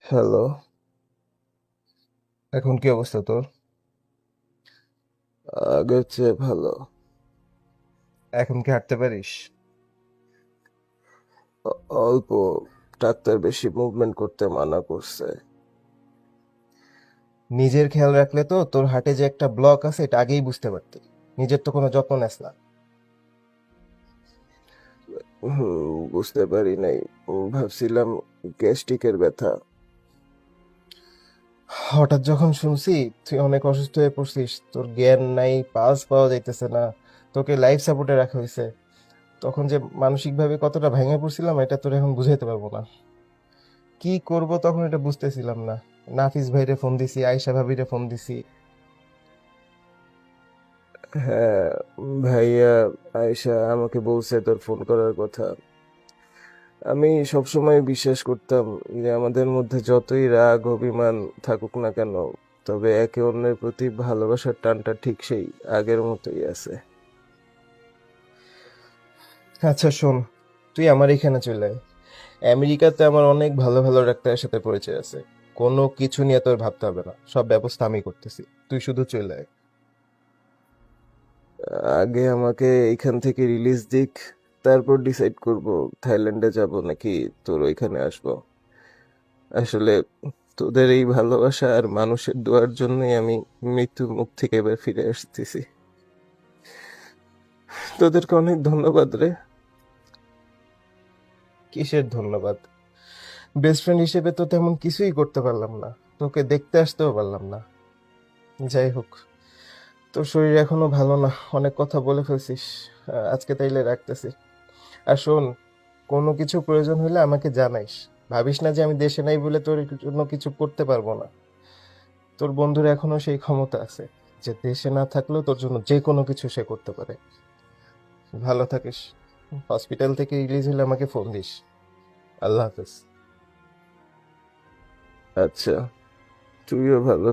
Hello, এখন কি অবস্থা তোর? আগের চেয়ে ভালো। এখন কি হাঁটতে পারিস? অল্প। ডাক্তার বেশি মুভমেন্ট করতে মানা করছে। নিজের খেয়াল রাখলে তো তোর হার্টে যে একটা ব্লক আছে এটা আগেই বুঝতে পারতি। নিজের তো কোনো যত্ন নেস না। বুঝতে পারি নাই। ভাবছিলাম গ্যাস্ট্রিকের ব্যথা। হঠাৎ যখন শুনছি তুই অনেক অসুস্থ হয়ে পড়ছিস, তোর জ্ঞান নাই, পালস পাওয়া যাইতেছে না, তোকে লাইফ সাপোর্টে রাখা হয়েছে, তখন যে মানসিকভাবে কতটা ভেঙে পড়ছিলাম এটা তোর এখন বুঝাইতে পারবো না। কি করব তখন এটা বুঝতেছিলাম না। নাফিস ভাইরে ফোন দিছি, আয়শা ভাবিরে ফোন দিছি। হ্যাঁ, ভাইয়া আয়েশা আমাকে বলছে তোর ফোন করার কথা। আমি সবসময় বিশ্বাস করতাম যে আমাদের মধ্যে যতই রাগ অভিমান থাকুক না কেন, তবে একে অন্যের প্রতি ভালোবাসার টানটা ঠিক সেই আগের মতোই আছে। আচ্ছা শোন, তুই আমার এখানে চলে আয়। আমেরিকাতে আমার অনেক ভালো ভালো ডাক্তারের সাথে পরিচয় আছে। কোনো কিছু নিয়ে তোর ভাবতে হবে না, সব ব্যবস্থা আমি করতেছি, তুই শুধু চলে আয়। আগে আমাকে এইখান থেকে রিলিজ দিক, তারপর ডিসাইড করব থাইল্যান্ডে যাব নাকি তোর ওইখানে আসব। আসলে তোদের এই ভালোবাসা আর মানুষের দোয়ার জন্যই আমি মৃত্যুর মুখ থেকে এবার ফিরে আসতেছি। তোদেরকে অনেক ধন্যবাদ রে। কিসের ধন্যবাদ? বেস্ট ফ্রেন্ড হিসেবে তো তেমন কিছুই করতে পারলাম না, তোকে দেখতে আসতেও পারলাম না। যাই হোক, তোর শরীর এখনো ভালো না, অনেক কথা বলে ফেলছিস। আজকে তাইলে রাখতেছি। আর শোন, কোনো কিছু প্রয়োজন হলে আমাকে জানাইস। ভাবিস না যে আমি দেশে নাই বলে তোর জন্য কিছু করতে পারবো না। তোর বন্ধুর এখনো সেই ক্ষমতা আছে যে দেশে না থাকলেও তোর জন্য যে কোনো কিছু সে করতে পারে। ভালো থাকিস। হসপিটাল থেকে রিলিজ হলে আমাকে ফোন দিস। আল্লাহ হাফেজ। আচ্ছা, তুইও ভালো